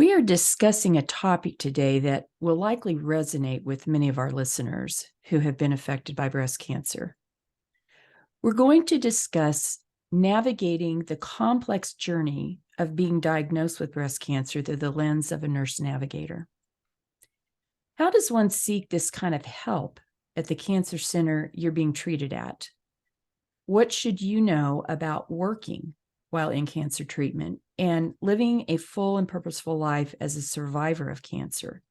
We are discussing a topic today that will likely resonate with many of our listeners who have been affected by breast cancer. We're going to discuss navigating the complex journey of being diagnosed with breast cancer through the lens of a nurse navigator. How does one seek this kind of help at the cancer center you're being treated at? What should you know about working while in cancer treatment and living a full and purposeful life as a survivor of cancer?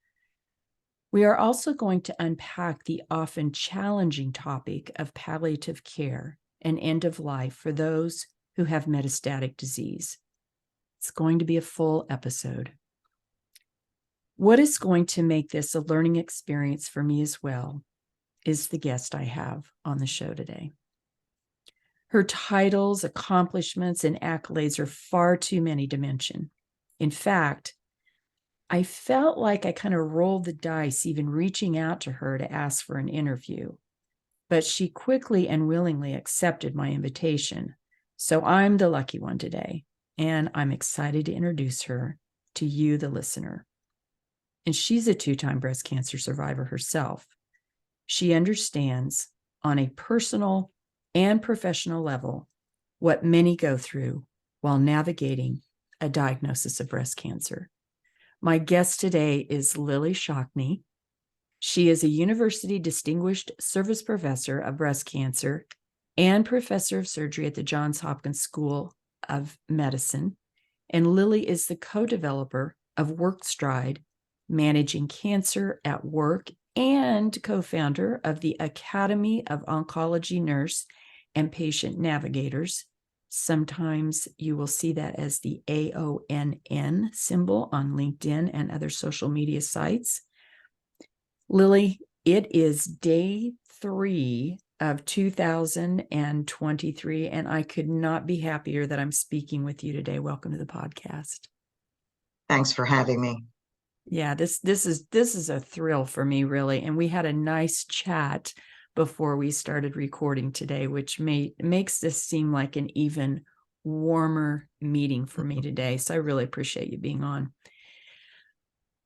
We are also going to unpack the often challenging topic of palliative care and end of life for those who have metastatic disease. It's going to be a full episode. What is going to make this a learning experience for me as well is the guest I have on the show today. Her titles, accomplishments, and accolades are far too many to mention. In fact, I felt like I kind of rolled the dice even reaching out to her to ask for an interview, but she quickly and willingly accepted my invitation. So I'm the lucky one today, and I'm excited to introduce her to you, the listener. And she's a two-time breast cancer survivor herself. She understands on a personal and professional level what many go through while navigating a diagnosis of breast cancer. My guest today is Lillie Shockney. She is a University Distinguished Service Professor of Breast Cancer and Professor of Surgery at the Johns Hopkins School of Medicine. And Lillie is the co-developer of WorkStride, Managing Cancer at Work, and co-founder of the Academy of Oncology Nurse and Patient Navigators. Sometimes you will see that as the AONN symbol on LinkedIn and other social media sites. Lillie, it is day 3 of 2023, and I could not be happier that I'm speaking with you today. Welcome to the podcast. Thanks for having me. Yeah, this is a thrill for me, really. And we had a nice chat before we started recording today, which makes this seem like an even warmer meeting for me today. So I really appreciate you being on.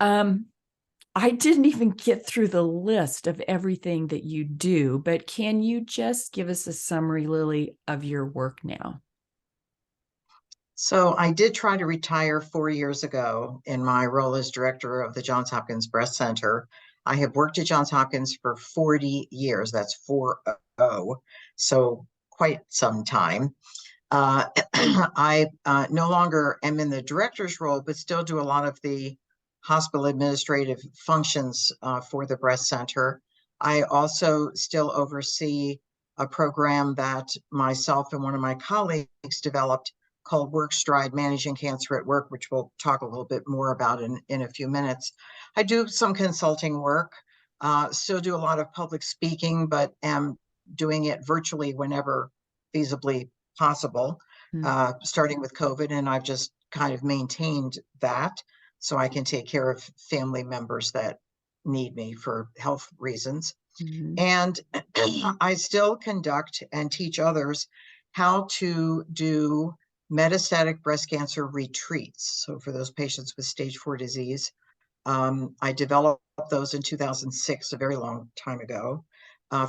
I didn't even get through the list of everything that you do, but can you just give us a summary, Lillie, of your work now? So I did try to retire 4 years ago in my role as director of the Johns Hopkins Breast Center. I have worked at Johns Hopkins for 40 years. That's 40, so quite some time. I no longer am in the director's role, but still do a lot of the hospital administrative functions for the breast center. I also still oversee a program that myself and one of my colleagues developed called WorkStride, Managing Cancer at Work, which we'll talk a little bit more about in a few minutes. I do some consulting work, still do a lot of public speaking, but am doing it virtually whenever feasibly possible, starting with COVID, and I've just kind of maintained that so I can take care of family members that need me for health reasons. And I still conduct and teach others how to do metastatic breast cancer retreats. So for those patients with stage 4 disease, I developed those in 2006, a very long time ago.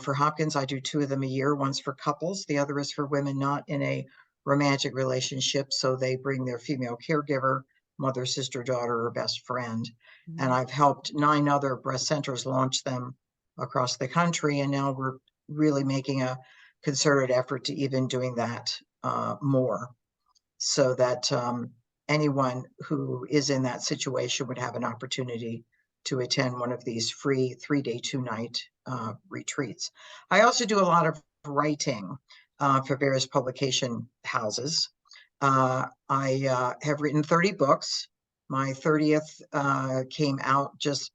For Hopkins, I do 2 of them a year. One's for couples. The other is for women not in a romantic relationship. So they bring their female caregiver, mother, sister, daughter, or best friend. And I've helped 9 other breast centers launch them across the country. And now we're really making a concerted effort to even doing that more, so that anyone who is in that situation would have an opportunity to attend one of these free 3-day, 2-night retreats. I also do a lot of writing for various publication houses. I have written 30 books. My 30th came out just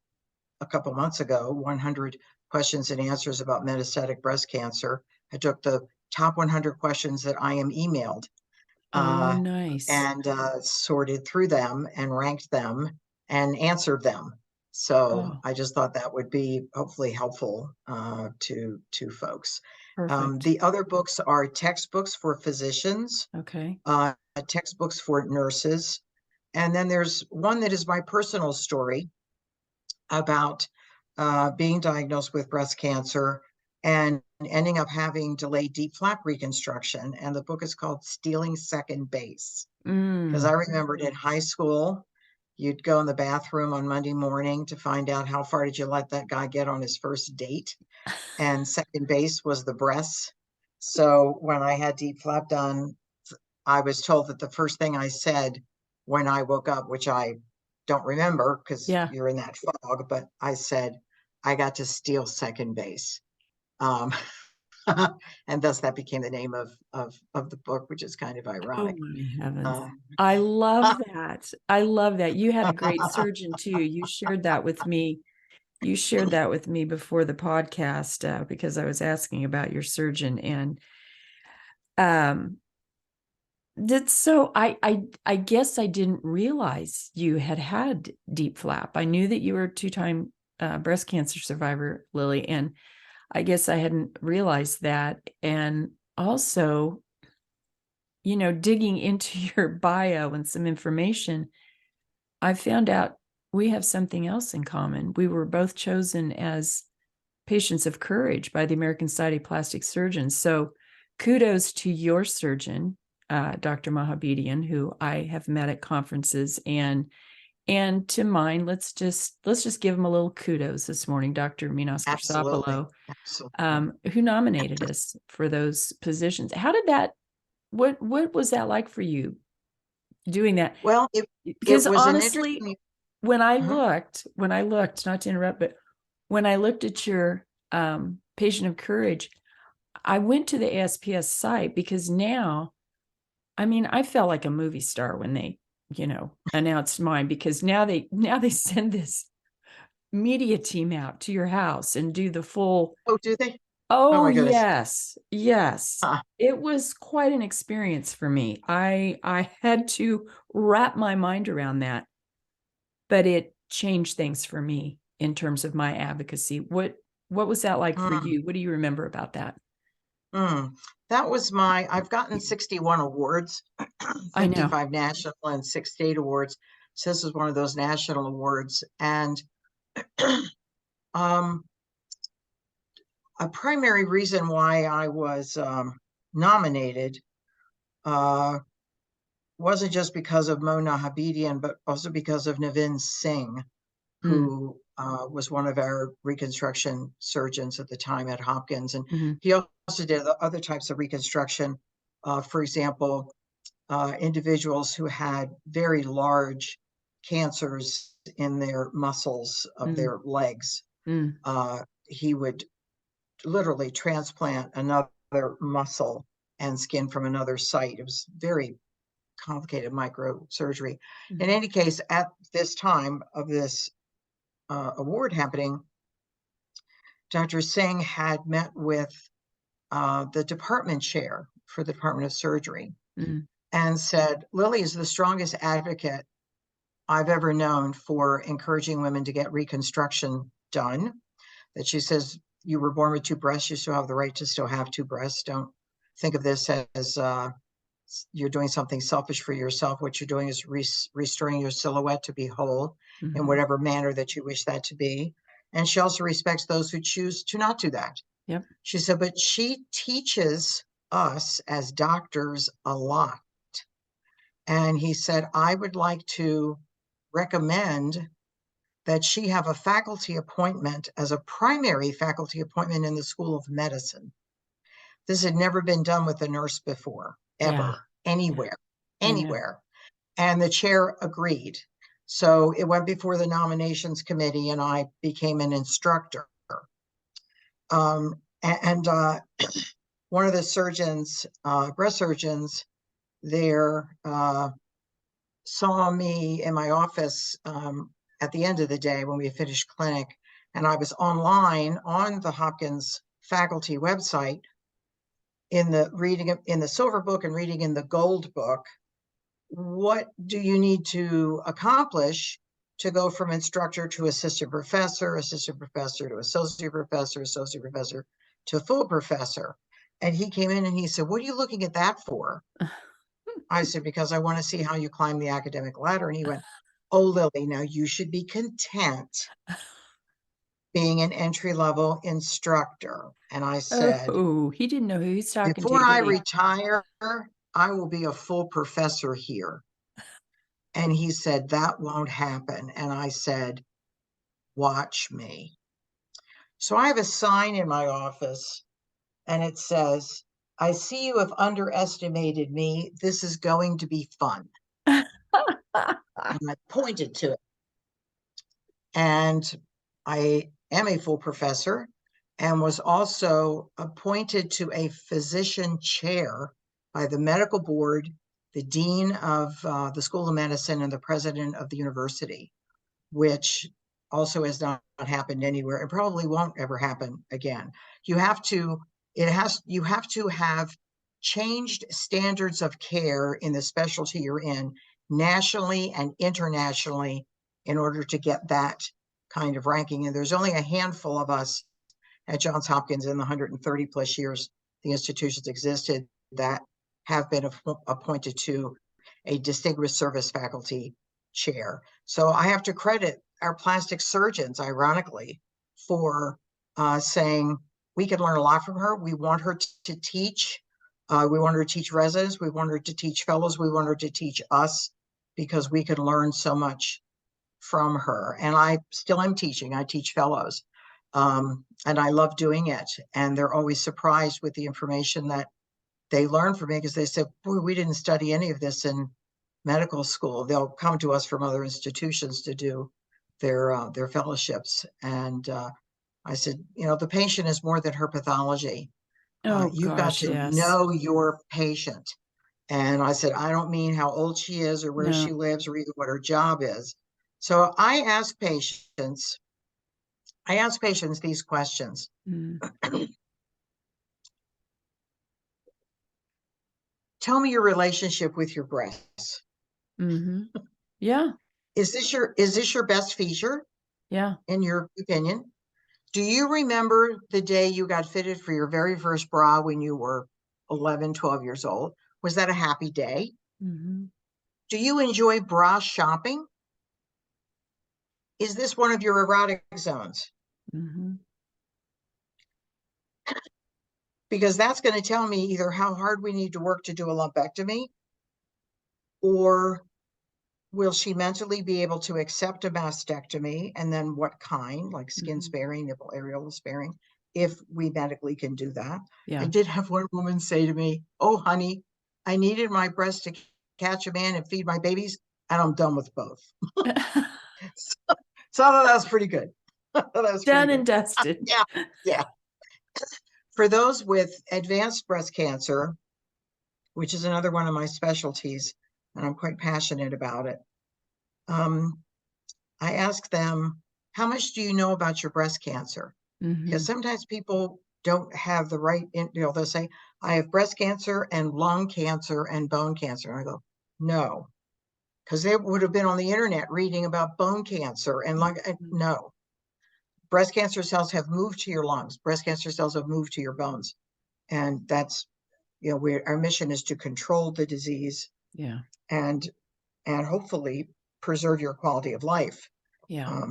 a couple months ago, 100 questions and answers about metastatic breast cancer. I took the top 100 questions that I am emailed nice. And sorted through them and ranked them and answered them. So I just thought that would be hopefully helpful to folks. The other books are textbooks for physicians, okay, textbooks for nurses, And then there's one that is my personal story about being diagnosed with breast cancer and ending up having delayed deep flap reconstruction. And the book is called Stealing Second Base. Because I remembered in high school, you'd go in the bathroom on Monday morning to find out how far did you let that guy get on his first date. And second base was the breasts. So when I had deep flap done, I was told that the first thing I said when I woke up, which I don't remember because Yeah. you're in that fog, but I said, I got to steal second base. Um, and thus that became the name of the book, which is kind of Oh ironic. my heavens. Uh, I love that. I love that. You had a great surgeon too. You shared that with me. You shared that with me before the podcast because I was asking about your surgeon, and that's so I guess I didn't realize you had deep flap. I knew that you were a two-time breast cancer survivor, Lillie, and I guess I hadn't realized that. And also, digging into your bio and some information, I found out we have something else in common. We were both chosen as patients of courage by the American Society of Plastic Surgeons. So kudos to your surgeon, Dr. Mohabedian, who I have met at conferences, and to mine. Let's just give him a little kudos this morning, Dr. Minos absolutely. Christopoulos, who nominated us for those positions. How did that? What was that like for you doing that? Well, it Because was an honestly, interesting. when I looked, not to interrupt, but when I looked at your patient of courage, I went to the ASPS site because now, I mean, I felt like a movie star when they, announced mine, because now they send this media team out to your house and do the full. Oh, do they? Oh Oh, my goodness. yes. Huh. It was quite an experience for me. I had to wrap my mind around that, but it changed things for me in terms of my advocacy. What was that like for you? What do you remember about that? That was I've gotten 61 awards, I know. 55 national and 6 state awards. So this is one of those national awards. And a primary reason why I was nominated wasn't just because of Mo Nahabedian, but also because of Navin Singh, who was one of our reconstruction surgeons at the time at Hopkins. And he also did other types of reconstruction. For example, individuals who had very large cancers in their muscles of their legs. He would literally transplant another muscle and skin from another site. It was very complicated microsurgery. In any case, at this time of this award happening, Dr. Singh had met with the department chair for the Department of Surgery and said, Lillie is the strongest advocate I've ever known for encouraging women to get reconstruction done. That she says, you were born with two breasts, you still have the right to still have two breasts. Don't think of this as you're doing something selfish for yourself. What you're doing is restoring your silhouette to be whole in whatever manner that you wish that to be. And she also respects those who choose to not do that. Yep. She said, but she teaches us as doctors a lot. And he said, I would like to recommend that she have a faculty appointment as a primary faculty appointment in the School of Medicine. This had never been done with a nurse before, ever, anywhere. And the chair agreed. So it went before the nominations committee and I became an instructor. One of the surgeons, breast surgeons there, saw me in my office at the end of the day when we finished clinic, and I was online on the Hopkins faculty website in the silver book and reading in the gold book. What do you need to accomplish to go from instructor to assistant professor to associate professor to full professor? And he came in and he said, what are you looking at that for? I said, because I want to see how you climb the academic ladder. And he went, oh, Lillie, now you should be content being an entry-level instructor. And I said, Oh, he didn't know who he's talking before to, I did he? retire, I will be a full professor here. And he said, that won't happen. And I said, watch me. So I have a sign in my office and it says, I see you have underestimated me. This is going to be fun. And I pointed to it. And I am a full professor and was also appointed to a physician chair by the medical board, the dean of the School of Medicine, and the president of the university, which also has not happened anywhere and probably won't ever happen again. You have to have changed standards of care in the specialty you're in nationally and internationally in order to get that kind of ranking. And there's only a handful of us at Johns Hopkins in the 130 plus years the institution's existed that have been appointed to a distinguished service faculty chair. So I have to credit our plastic surgeons, ironically, for saying we can learn a lot from her. We want her to teach. We want her to teach residents. We want her to teach fellows. We want her to teach us because we can learn so much from her. And I still am teaching. I teach fellows. And I love doing it. And they're always surprised with the information that they learn from me because they said, boy, we didn't study any of this in medical school. They'll come to us from other institutions to do their fellowships. And I said, you know, the patient is more than her pathology. Oh You've got gosh, to yes. know your patient. And I said, I don't mean how old she is or where No. she lives or even what her job is. So I ask patients these questions. Mm. Tell me your relationship with your breasts. Mm-hmm. Yeah. Is this your best feature, Yeah. in your opinion? Do you remember the day you got fitted for your very first bra when you were 11, 12 years old? Was that a happy day? Mm-hmm. Do you enjoy bra shopping? Is this one of your erotic zones? Mm-hmm. Because that's going to tell me either how hard we need to work to do a lumpectomy, or will she mentally be able to accept a mastectomy, and then what kind, like skin sparing, nipple areola sparing, if we medically can do that. Yeah. I did have one woman say to me, oh, honey, I needed my breast to catch a man and feed my babies, and I'm done with both. So that was pretty good. That was Done pretty and good. dusted. Yeah. For those with advanced breast cancer, which is another one of my specialties, and I'm quite passionate about it, I ask them, how much do you know about your breast cancer? Mm-hmm. Because sometimes people don't have the right, they'll say, I have breast cancer and lung cancer and bone cancer. And I go, no, because they would have been on the internet reading about bone cancer and lung. No, breast cancer cells have moved to your lungs. Breast cancer cells have moved to your bones. And that's, our mission is to control the disease. Yeah. And hopefully preserve your quality of life. Yeah.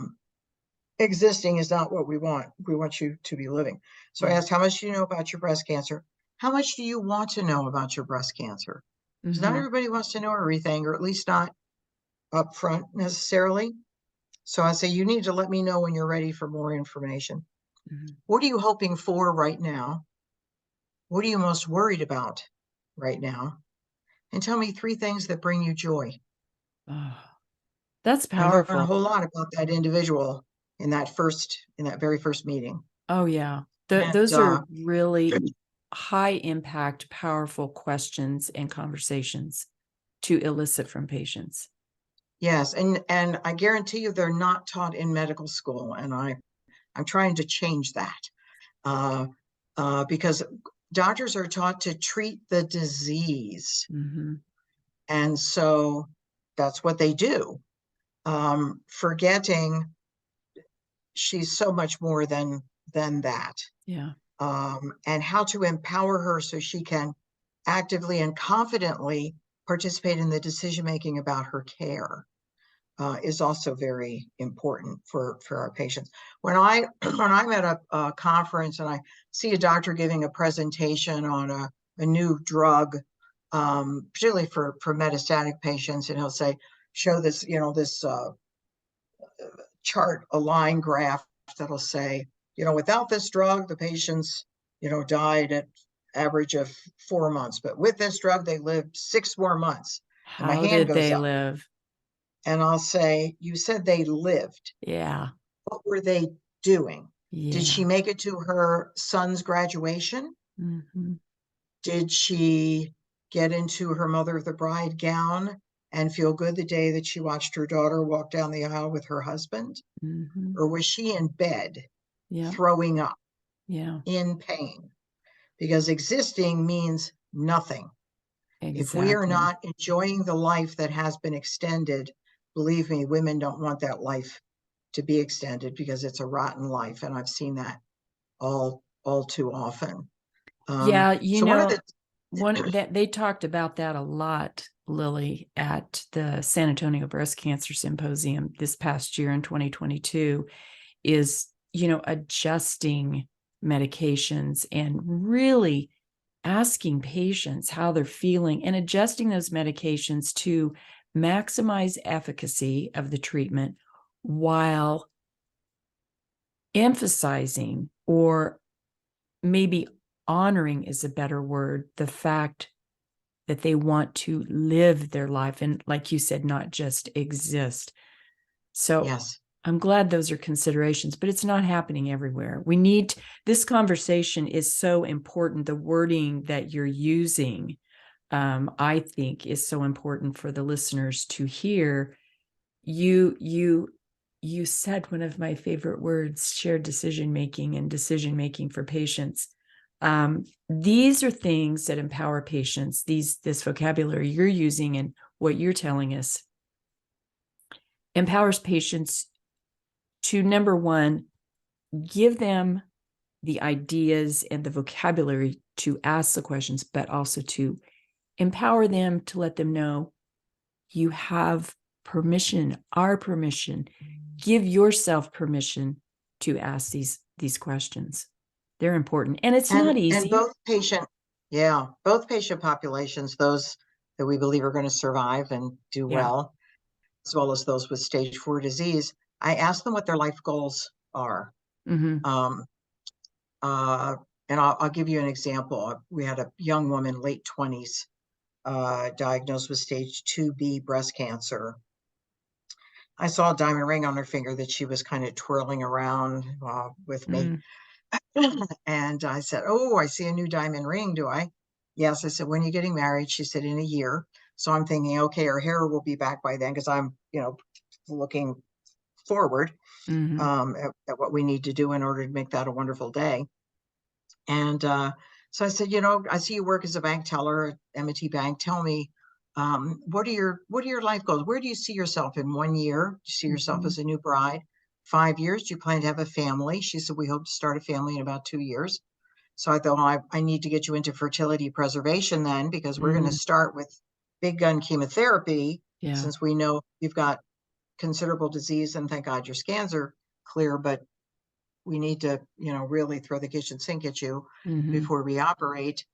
Existing is not what we want. We want you to be living. So I asked, how much do you know about your breast cancer? How much do you want to know about your breast cancer? Because not everybody wants to know everything, or at least not upfront necessarily. So I say, you need to let me know when you're ready for more information. What are you hoping for right now? What are you most worried about right now? And tell me 3 things that bring you joy. Oh, that's I learned a powerful. whole lot about that individual in that very first meeting. Oh, yeah. And, Those are really high impact, powerful questions and conversations to elicit from patients. yes, and I guarantee you they're not taught in medical school, and I'm trying to change that because doctors are taught to treat the disease, and so that's what they do, forgetting she's so much more than that. Yeah. And how to empower her so she can actively and confidently participate in the decision-making about her care is also very important for our patients. When I'm at a conference and I see a doctor giving a presentation on a new drug, particularly for metastatic patients, and he'll say, show this, this chart, a line graph that'll say, without this drug, the patients, died at average of 4 months, but with this drug, they lived 6 more months. And my How hand did goes they up. live? And I'll say, you said they lived. Yeah. What were they doing? Did she Yeah. make it to her son's graduation? Mm-hmm. Did she get into her mother of the bride gown and feel good the day that she watched her daughter walk down the aisle with her husband? Mm-hmm. Or was she in bed Yeah. throwing up Yeah. in pain? Because existing means nothing. If we are Exactly. not enjoying the life that has been extended, believe me, women don't want that life to be extended because it's a rotten life. And I've seen that all too often. Yeah, So one of the one that they talked about that a lot, Lillie, at the San Antonio Breast Cancer Symposium this past year in 2022 is, adjusting medications and really asking patients how they're feeling and adjusting those medications to maximize efficacy of the treatment while emphasizing, or maybe honoring is a better word, the fact that they want to live their life and, like you said, not just exist. So yes, I'm glad those are considerations, but it's not happening everywhere. This conversation is so important. The wording that you're using, I think, is so important for the listeners to hear. You said one of my favorite words, shared decision-making and decision-making for patients. These are things that empower patients. This vocabulary you're using and what you're telling us empowers patients to, number one, give them the ideas and the vocabulary to ask the questions, but also to empower them, to let them know you have permission, our permission. Give yourself permission to ask these questions. They're important, and it's not and easy. both patient populations, those that we believe are going to survive and do Yeah. well as those with stage 4 disease, I ask them what their life goals are. Mm-hmm. Um, and I'll give you an example. We had a young woman, late 20s, diagnosed with stage 2B breast cancer. I saw a diamond ring on her finger that she was kind of twirling around with me. And I said, oh, I see a new diamond ring. Do I? Yes. I said, when are you getting married? She said, in a year. So I'm thinking, okay, her hair will be back by then because I'm, looking forward Mm-hmm. at what we need to do in order to make that a wonderful day. And so I said, I see you work as a bank teller at M&T Bank. Tell me, what are your life goals? Where do you see yourself in 1 year? Do you see yourself Mm-hmm. as a new bride? 5 years? Do you plan to have a family? She said, we hope to start a family in about 2 years. So I thought, well, I need to get you into fertility preservation then, because we're going to start with big gun chemotherapy, Yeah. since we know you've got considerable disease, and thank God your scans are clear, but we need to, really throw the kitchen sink at you Mm-hmm. before we operate.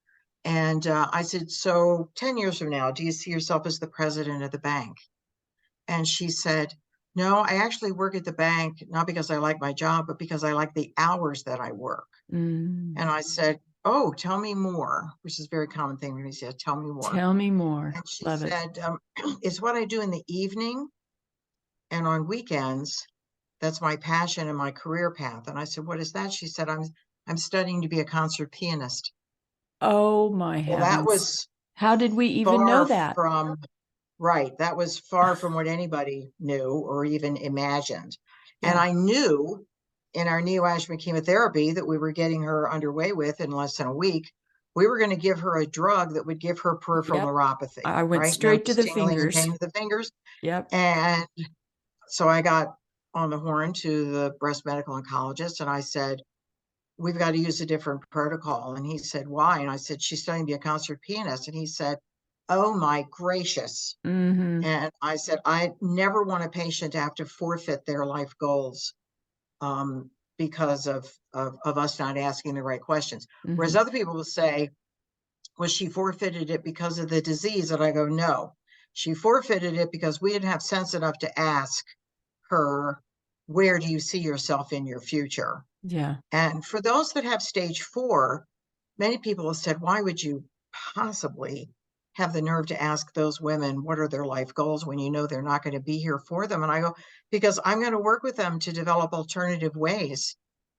And I said, so 10 years from now, do you see yourself as the president of the bank? And she said, no, I actually work at the bank, not because I like my job, but because I like the hours that I work. Mm. And I said, oh, tell me more, which is a very common thing when you say, tell me more. Tell me more. And she Love it. said, it's what I do in the evening and on weekends. That's my passion and my career path. And I said, what is that? She said, I'm studying to be a concert pianist. Oh my Well, that heavens. was How did we even know far that? from right. That was far from what anybody knew or even imagined. And Yeah. I knew in our neoadjuvant chemotherapy that we were getting her underway with in less than a week, we were going to give her a drug that would give her peripheral Yep. neuropathy, I went right? No straight to the tingling and fingers. pain of the fingers. Yep. And so I got on the horn to the breast medical oncologist and I said, we've got to use a different protocol. And he said, why? And I said, she's studying to be a concert pianist. And he said, oh my gracious. Mm-hmm. And I said, I never want a patient to have to forfeit their life goals because of us not asking the right questions. Whereas Mm-hmm. other people will say, well, she forfeited it because of the disease. And I go, no, she forfeited it because we didn't have sense enough to ask her, where do you see yourself in your future? Yeah. And for those that have stage 4, many people have said, why would you possibly have the nerve to ask those women what are their life goals when you know they're not going to be here for them? And I go, because I'm going to work with them to develop alternative ways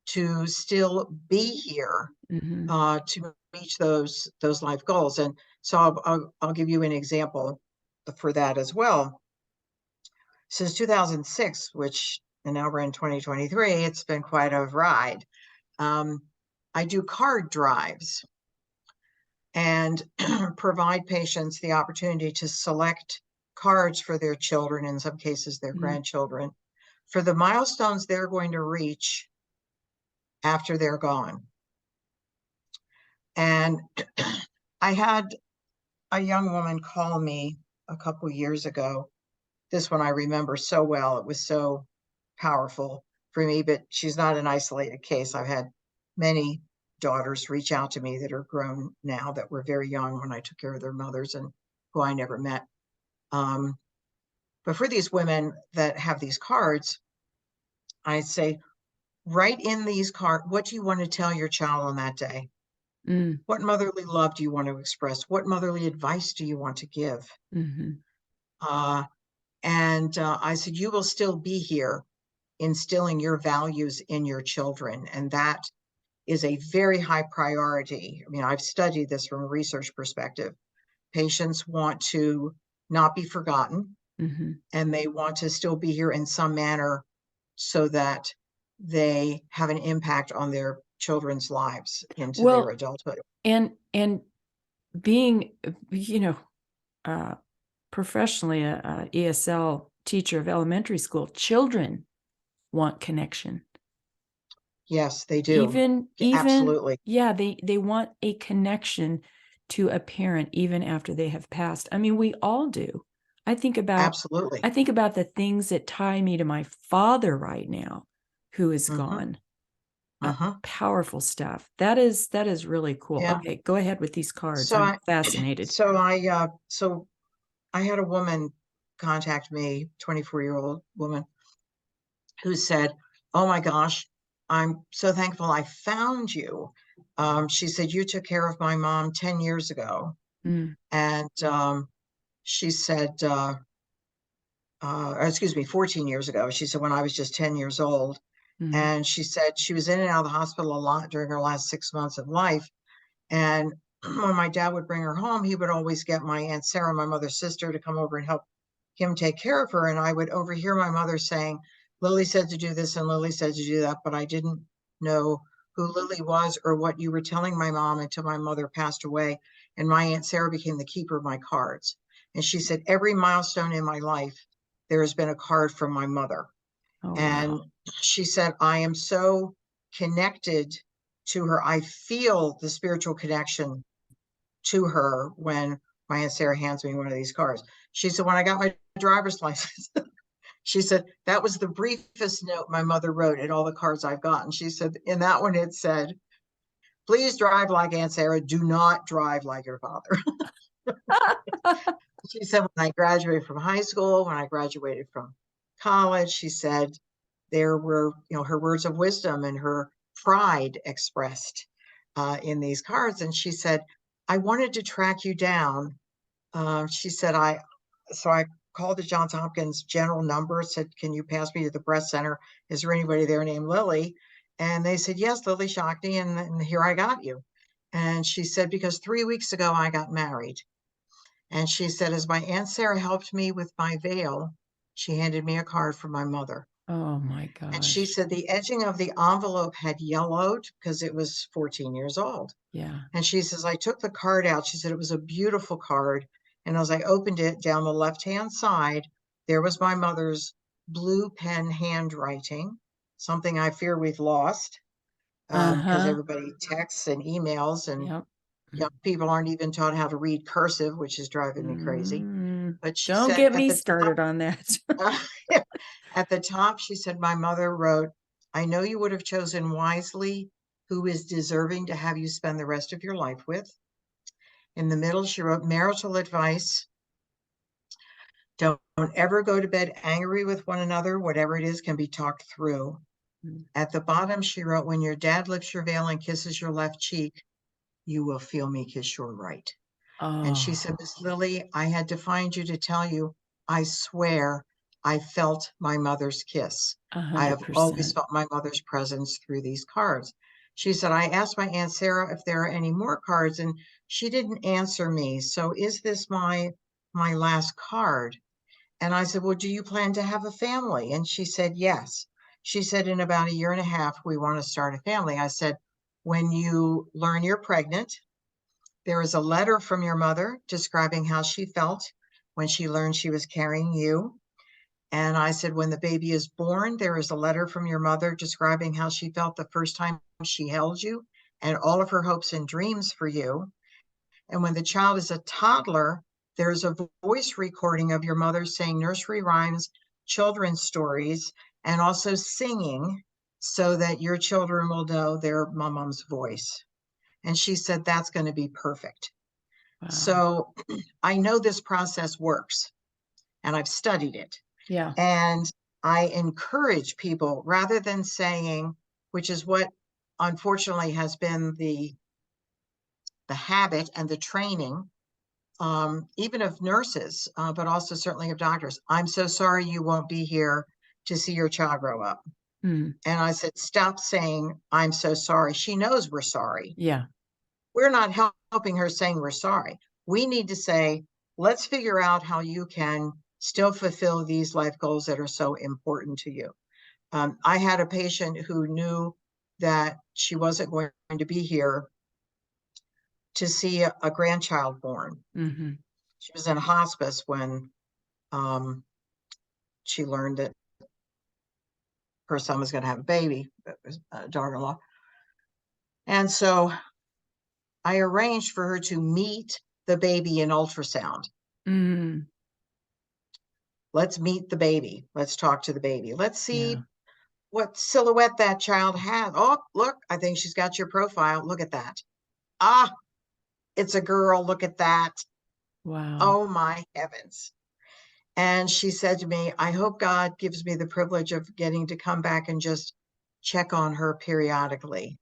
to still be here Mm-hmm. to reach those life goals. And so I'll give you an example for that as well. Since 2006, which, and now we're in 2023, it's been quite a ride. I do card drives and provide patients the opportunity to select cards for their children, in some cases their Mm-hmm. grandchildren, for the milestones they're going to reach after they're gone. And I had a young woman call me a couple years ago. This one I remember so well. It was so powerful for me, but she's not an isolated case. I've had many daughters reach out to me that are grown now that were very young when I took care of their mothers and who I never met. But for these women that have these cards, I say, write in these cards, what do you want to tell your child on that day? Mm-hmm. What motherly love do you want to express? What motherly advice do you want to give? Mm-hmm. And I said, you will still be here instilling your values in your children. And that is a very high priority. I mean, I've studied this from a research perspective. Patients want to not be forgotten, Mm-hmm. and they want to still be here in some manner so that they have an impact on their children's lives into their Well, adulthood. and being, you know, professionally a ESL teacher of elementary school, children want connection. Yes, they do. Even Absolutely. yeah, they want a connection to a parent even after they have passed. I mean, we all do. I think about Absolutely. the things that tie me to my father right now, who is Mm-hmm. gone. Uh-huh. Powerful stuff. That is really cool. Yeah. Okay, go ahead with these cards. So I'm I fascinated. so I had a woman contact me, 24-year-old woman, who said, oh my gosh, I'm so thankful I found you. She said, you took care of my mom 10 years ago. Mm, And she said, excuse me, 14 years ago. She said, when I was just 10 years old. mm, And she said she was in and out of the hospital a lot during her last 6 months of life. And when my dad would bring her home, he would always get my Aunt Sarah, my mother's sister, to come over and help him take care of her. And I would overhear my mother saying, Lillie said to do this and Lillie said to do that, but I didn't know who Lillie was or what you were telling my mom until my mother passed away. And my Aunt Sarah became the keeper of my cards. And she said, every milestone in my life, there has been a card from my mother. oh And wow. she said, I am so connected to her. I feel the spiritual connection to her when my Aunt Sarah hands me one of these cards. She said, when I got my driver's license, she said, that was the briefest note my mother wrote in all the cards I've gotten. She said, in that one, it said, please drive like Aunt Sarah. Do not drive like your father. She said, when I graduated from high school, when I graduated from college, she said, there were, her words of wisdom and her pride expressed in these cards. And she said, I wanted to track you down. She said, so I called the Johns Hopkins general number, said, can you pass me to the breast center? Is there anybody there named Lillie? And they said, yes, Lillie Shockney. And here I got you. And she said, because 3 weeks ago I got married. And she said, as my Aunt Sarah helped me with my veil, she handed me a card from my mother. Oh my And she gosh. said the edging of the envelope had yellowed because it was 14 years old. Yeah. And she says, I took the card out. She said it was a beautiful card. And as I opened it down the left-hand side, there was my mother's blue pen handwriting, something I fear we've lost because Uh-huh. everybody texts and emails and Yep. Young people aren't even taught how to read cursive, which is driving me crazy. But she Don't said get at me the top, started on that. at the top, she said, my mother wrote, I know you would have chosen wisely who is deserving to have you spend the rest of your life with. In the middle, she wrote marital advice. Don't ever go to bed angry with one another. Whatever it is can be talked through. At the bottom, she wrote, when your dad lifts your veil and kisses your left cheek, you will feel me kiss your right. And she said, Oh, Miss Lillie, I had to find you to tell you, I swear I felt my mother's kiss. I have always 100%. felt my mother's presence through these cards. She said, I asked my Aunt Sarah if there are any more cards, and she didn't answer me. So is this my last card? And I said, well, do you plan to have a family? And she said, yes. She said, in about a year and a half, we want to start a family. I said, when you learn you're pregnant, there is a letter from your mother describing how she felt when she learned she was carrying you. And I said, when the baby is born, there is a letter from your mother describing how she felt the first time she held you and all of her hopes and dreams for you. And when the child is a toddler, there's a voice recording of your mother saying nursery rhymes, children's stories, and also singing so that your children will know their mom's voice. And she said, that's going to be perfect. Wow. So I know this process works and I've studied it. Yeah. And I encourage people rather than saying, which is what unfortunately has been the habit and the training, even of nurses, but also certainly of doctors. I'm so sorry you won't be here to see your child grow up. And I said, stop saying, I'm so sorry. She knows we're sorry. Yeah. We're not helping her saying we're sorry. We need to say, let's figure out how you can still fulfill these life goals that are so important to you. I had a patient who knew that she wasn't going to be here to see a grandchild born. She was in hospice when she learned that her son was going to have a baby, a daughter-in-law. And so I arranged for her to meet the baby in ultrasound. Let's meet the baby. Let's talk to the baby. Let's see what silhouette that child has. Oh, look, I think she's got your profile. Look at that. Ah, it's a girl. Look at that. Wow. Oh, my heavens. And she said to me, I hope God gives me the privilege of getting to come back and just check on her periodically.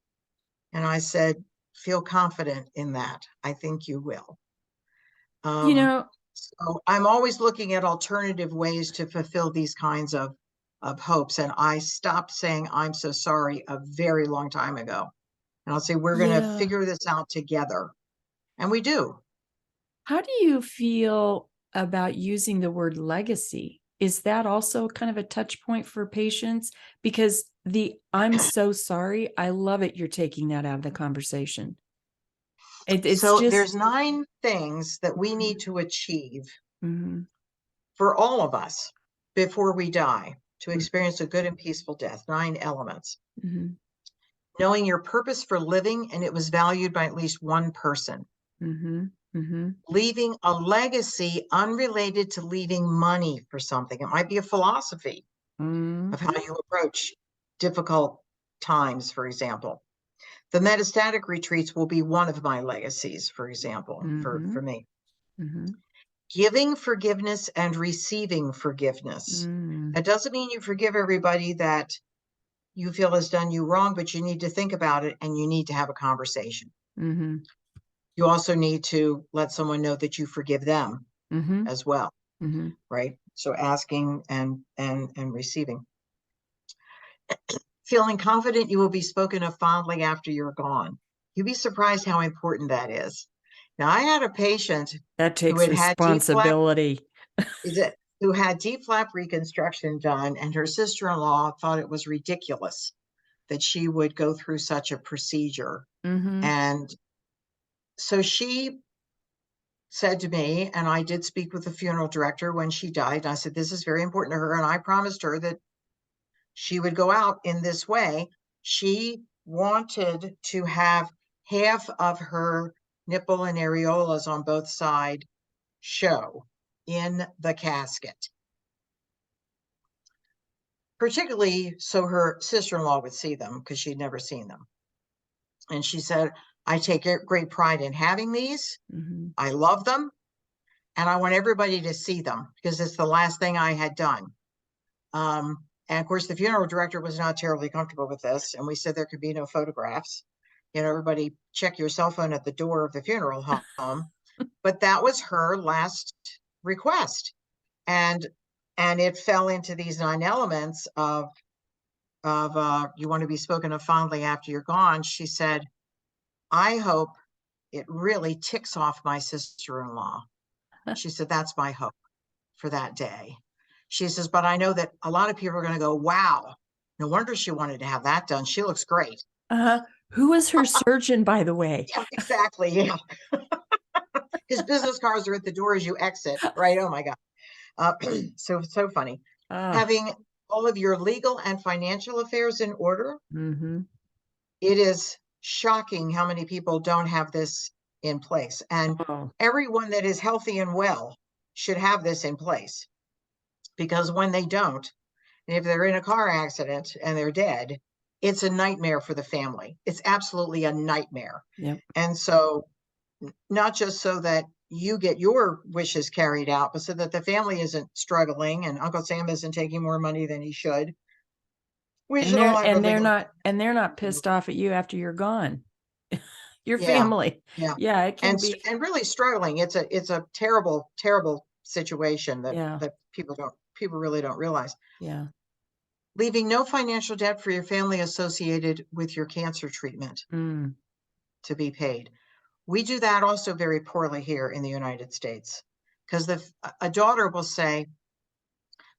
And I said, feel confident in that. I think you will. So I'm always looking at alternative ways to fulfill these kinds of hopes. And I stopped saying, I'm so sorry a very long time ago. And I'll say, we're going to figure this out together. And we do. How do you feel about using the word legacy? Is that also kind of a touch point for patients? Because I'm so sorry, I love it you're taking that out of the conversation. So there's 9 things that we need to achieve for all of us before we die to experience a good and peaceful death. 9 elements. Knowing your purpose for living and it was valued by at least one person. Leaving a legacy unrelated to leaving money for something. It might be a philosophy of how you approach difficult times, for example. The metastatic retreats will be one of my legacies, for example, for me. Giving forgiveness and receiving forgiveness. That doesn't mean you forgive everybody that you feel has done you wrong, but you need to think about it and you need to have a conversation. You also need to let someone know that you forgive them as well, right? So asking and receiving. Feeling confident you will be spoken of fondly after you're gone. You'd be surprised how important that is. Now, I had a patient that takes responsibility. Who had deep flap reconstruction done, and her sister-in-law thought it was ridiculous that she would go through such a procedure. And so she said to me, and I did speak with the funeral director when she died, and I said, this is very important to her, and I promised her that she would go out in this way. She wanted to have half of her nipple and areolas on both sides show in the casket. Particularly so her sister-in-law would see them because she'd never seen them. And she said, I take great pride in having these. Mm-hmm. I love them. And I want everybody to see them because it's the last thing I had done. And of course, the funeral director was not terribly comfortable with this. And we said there could be no photographs. You know, everybody check your cell phone at the door of the funeral home. But that was her last request. And it fell into these 9 elements of you want to be spoken of fondly after you're gone. She said, I hope it really ticks off my sister-in-law. She said, that's my hope for that day. She says, but I know that a lot of people are going to go, wow, no wonder she wanted to have that done. She looks great. Who was her surgeon, by the way? Yeah, exactly. Yeah. His business cards are at the door as you exit, right? Oh my God. So funny. Having all of your legal and financial affairs in order. Mm-hmm. It is shocking how many people don't have this in place. And everyone that is healthy and well should have this in place. Because when they don't, if they're in a car accident and they're dead, it's a nightmare for the family. It's absolutely a nightmare. Yep. And so not just so that you get your wishes carried out, but so that the family isn't struggling and Uncle Sam isn't taking more money than he should. They're not pissed off at you after you're gone. Your family. Yeah. It can be and really struggling. It's a terrible, terrible situation that people really don't realize. Yeah. Leaving no financial debt for your family associated with your cancer treatment to be paid. We do that also very poorly here in the United States, because a daughter will say,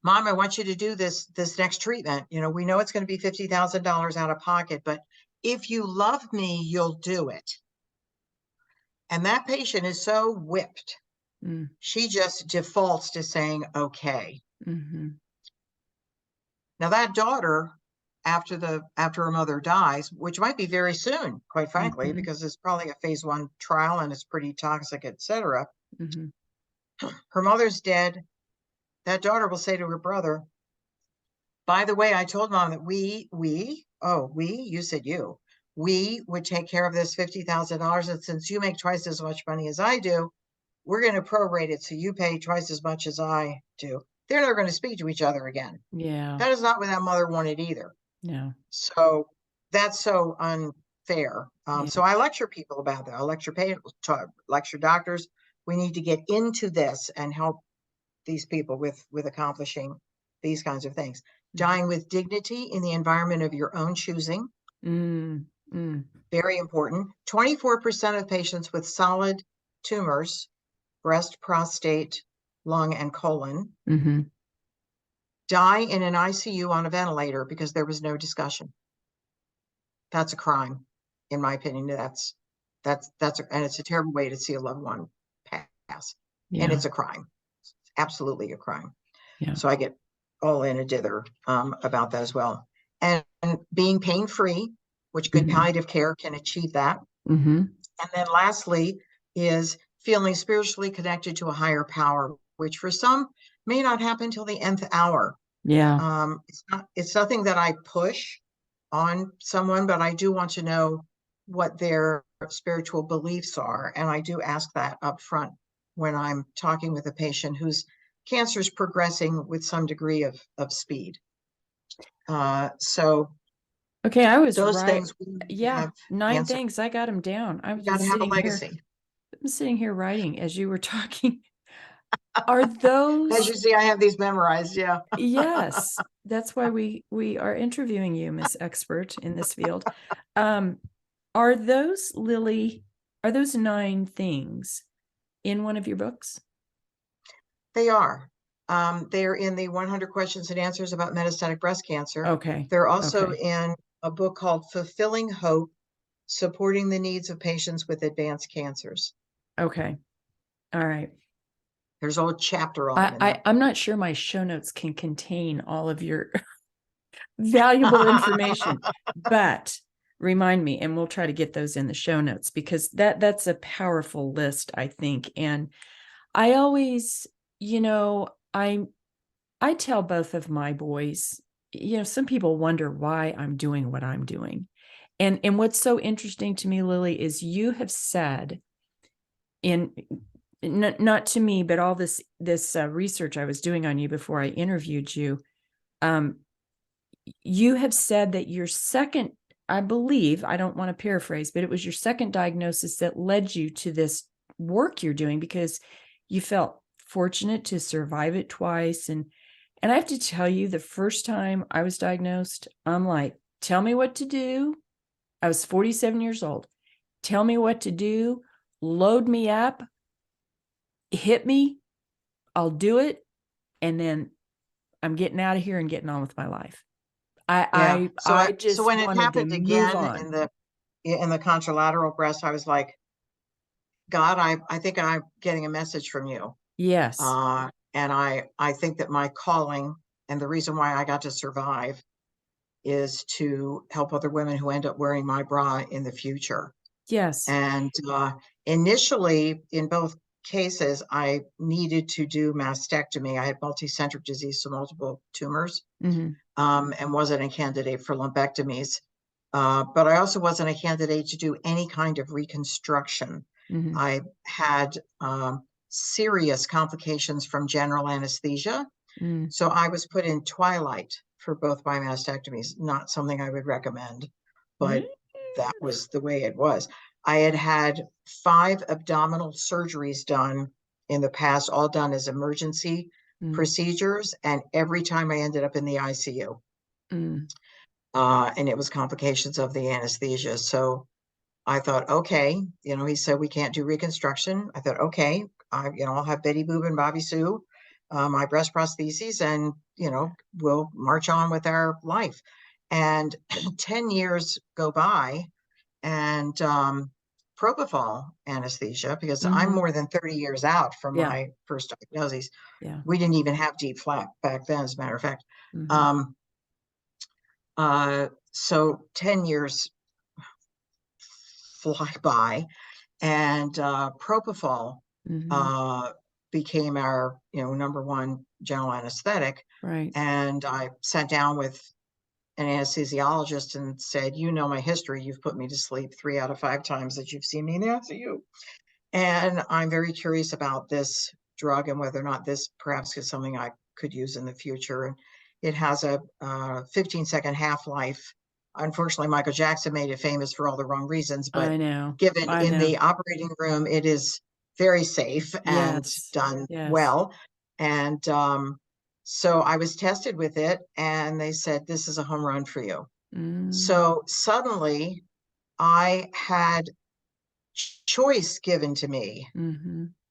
Mom, I want you to do this next treatment. You know, we know it's going to be $50,000 out of pocket, but if you love me, you'll do it. And that patient is so whipped. She just defaults to saying, okay. Mm-hmm. Now that daughter, after her mother dies, which might be very soon, quite frankly, because it's probably a phase 1 trial and it's pretty toxic, etc. Her mother's dead. That daughter will say to her brother, by the way, I told Mom that you said we would take care of this $50,000. And since you make twice as much money as I do, we're going to prorate it so you pay twice as much as I do. They're never going to speak to each other again. Yeah. That is not what that mother wanted either. No. So that's so unfair. So I lecture people about that. I lecture doctors. We need to get into this and help these people with accomplishing these kinds of things. Dying with dignity in the environment of your own choosing. Very important. 24% of patients with solid tumors, breast, prostate, lung, and colon, die in an ICU on a ventilator because there was no discussion. That's a crime, in my opinion. And it's a terrible way to see a loved one pass. And it's a crime. It's absolutely a crime. So I get all in a dither about that as well. And being pain-free, which good palliative care can achieve that. And then lastly is feeling spiritually connected to a higher power, which for some may not happen till the nth hour. It's nothing that I push on someone, but I do want to know what their spiritual beliefs are. And I do ask that up front when I'm talking with a patient whose cancer is progressing with some degree of speed. Okay, I was those right. Things 9 things. I got them down. I was just sitting here. I'm sitting here writing as you were talking. Are those? As you see, I have these memorized. Yeah. Yes, that's why we are interviewing you, Miss Expert in this field. Are those, Lillie? Are those 9 things in one of your books? They are. They're in the 100 Questions and Answers about Metastatic Breast Cancer. Okay. They're also in a book called Fulfilling Hope, Supporting the Needs of Patients with Advanced Cancers. Okay. All right. There's a whole chapter on it. I'm not sure my show notes can contain all of your valuable information, but remind me, and we'll try to get those in the show notes, because that's a powerful list, I think. And I always, I tell both of my boys, some people wonder why I'm doing what I'm doing. And what's so interesting to me, Lillie, is you have said, not to me, but all this research I was doing on you before I interviewed you, you have said that your second, I believe, I don't want to paraphrase, but it was your second diagnosis that led you to this work you're doing, because you felt fortunate to survive it twice. And I have to tell you, the first time I was diagnosed, I'm like, tell me what to do. I was 47 years old. Tell me what to do. Load me up. Hit me. I'll do it. And then I'm getting out of here and getting on with my life. I just so when it wanted happened to move again on. in the contralateral breast, I was like, God, I think I'm getting a message from you. Yes. And I think that my calling and the reason why I got to survive is to help other women who end up wearing my bra in the future. Yes. And initially, in both cases, I needed to do mastectomy. I had multicentric disease, so multiple tumors, and wasn't a candidate for lumpectomies. But I also wasn't a candidate to do any kind of reconstruction. I had serious complications from general anesthesia. So I was put in twilight for both my mastectomies. Not something I would recommend, but that was the way it was. I had 5 abdominal surgeries done in the past, all done as emergency procedures. And every time I ended up in the ICU. And it was complications of the anesthesia. So I thought, okay, he said, we can't do reconstruction. I thought, okay, I'll have Betty Boop and Bobby Sue, my breast prostheses, and, we'll march on with our life. And 10 years go by, and propofol anesthesia, because I'm more than 30 years out from my first diagnosis. Yeah. We didn't even have DIEP flap back then, as a matter of fact. So 10 years fly by, and propofol became our number one general anesthetic. Right. And I sat down with an anesthesiologist and said, my history, you've put me to sleep 3 out of 5 times that you've seen me in the ICU, and I'm very curious about this drug and whether or not this perhaps is something I could use in the future. And it has a 15-second half-life. Unfortunately, Michael Jackson made it famous for all the wrong reasons, but given in the operating room, it is very safe and done well. And so I was tested with it, and they said, this is a home run for you. So suddenly I had choice given to me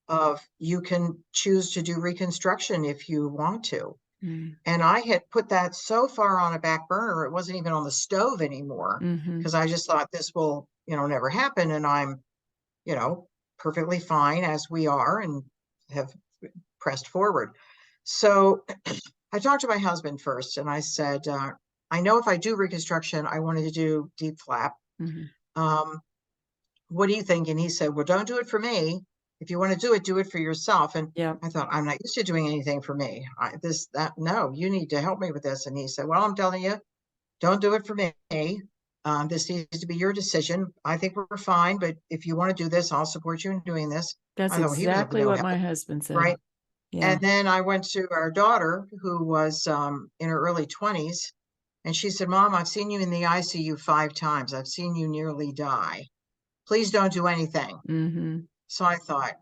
of, you can choose to do reconstruction if you want to. And I had put that so far on a back burner, it wasn't even on the stove anymore, because I just thought, this will, never happen. And I'm, perfectly fine as we are, and have pressed forward. So I talked to my husband first, and I said, I know if I do reconstruction, I wanted to do DIEP flap. What do you think? And he said, well, don't do it for me. If you want to do it for yourself. And I thought, I'm not used to doing anything for me. No, you need to help me with this. And he said, well, I'm telling you, don't do it for me. This needs to be your decision. I think we're fine, but if you want to do this, I'll support you in doing this. That's exactly what my husband said. Right. Yeah. And then I went to our daughter, who was in her early 20s. And she said, Mom, I've seen you in the ICU 5 times. I've seen you nearly die. Please don't do anything. So I thought,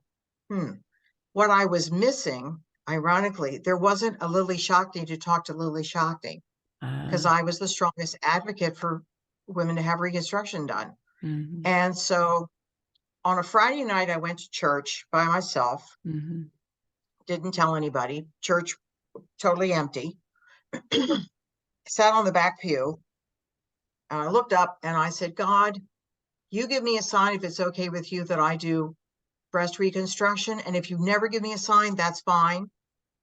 what I was missing, ironically, there wasn't a Lillie Shockney to talk to Lillie Shockney, because I was the strongest advocate for women to have reconstruction done. And so on a Friday night, I went to church by myself, didn't tell anybody, church totally empty, sat on the back pew, and I looked up and I said, God, you give me a sign if it's okay with you that I do breast reconstruction. And if you never give me a sign, that's fine,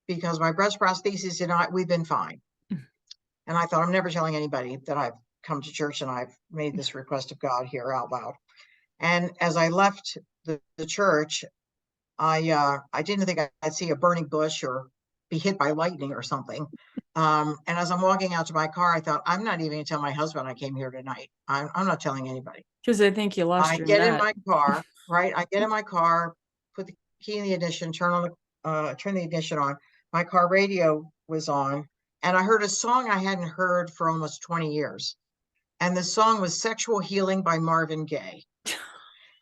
because my breast prosthesis and I, we've been fine. And I thought, I'm never telling anybody that I've come to church, and I've made this request of God here out loud. And as I left the church, I didn't think I'd see a burning bush or be hit by lightning or something. And as I'm walking out to my car, I thought, I'm not even going to tell my husband I came here tonight. I'm not telling anybody. Because I think you lost I your get in nut. my car, right? I get in my car, put the key in the ignition, turn the ignition on. My car radio was on, and I heard a song I hadn't heard for almost 20 years. And the song was Sexual Healing by Marvin Gaye.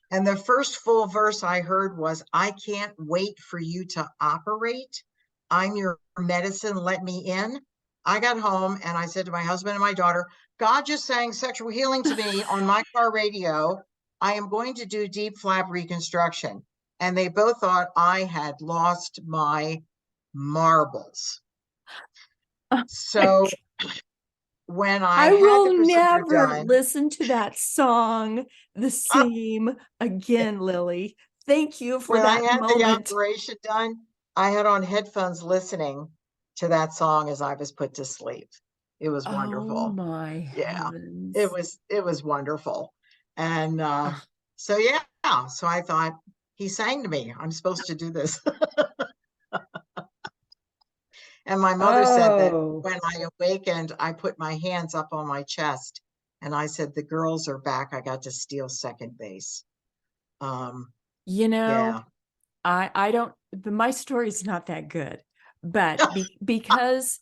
And the first full verse I heard was, I can't wait for you to operate. I'm your medicine. Let me in. I got home and I said to my husband and my daughter, God just sang sexual healing to me on my car radio. I am going to do deep flap reconstruction. And they both thought I had lost my marbles. So when I I had the will procedure never done, listen to that song the same again, Lillie. Thank you for when I that had the moment. operation done, I had on headphones listening to that song as I was put to sleep. It was Oh wonderful. my Yeah, heavens. it was wonderful. And Ugh. so yeah, so I thought he sang to me. I'm supposed to do this. And my mother said that Oh, when I awakened, I put my hands up on my chest and I said, the girls are back. I got to steal second base. Um, you know, yeah. I don't, my story is not that good, but because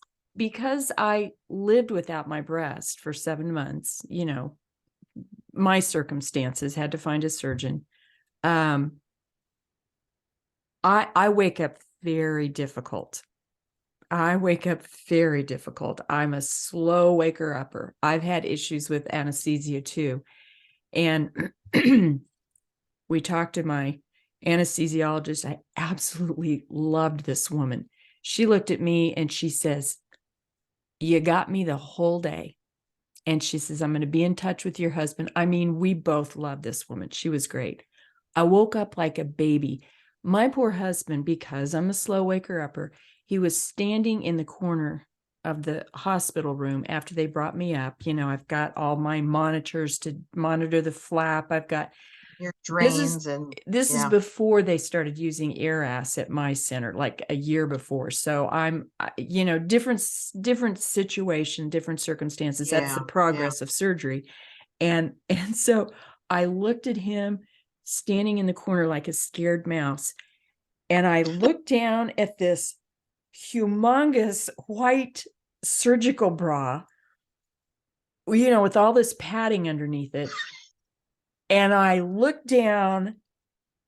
I lived without my breast for 7 months, you know, my circumstances had to find a surgeon. I wake up very difficult. I wake up very difficult. I'm a slow waker upper. I've had issues with anesthesia too. And we talked to my anesthesiologist. I absolutely loved this woman. She looked at me and she says, you got me the whole day. And she says, I'm going to be in touch with your husband. I mean, we both love this woman. She was great. I woke up like a baby. My poor husband, because I'm a slow waker upper, he was standing in the corner of the hospital room after they brought me up. You know, I've got all my monitors to monitor the flap. I've got Your this is drains and this is yeah, before they started using AirAss at my center, like a year before. So I'm, you know, different situation, different circumstances. That's the yeah, yeah. progress of surgery. And so I looked at him standing in the corner like a scared mouse. And I looked down at this humongous white surgical bra, you know, with all this padding underneath it. And I looked down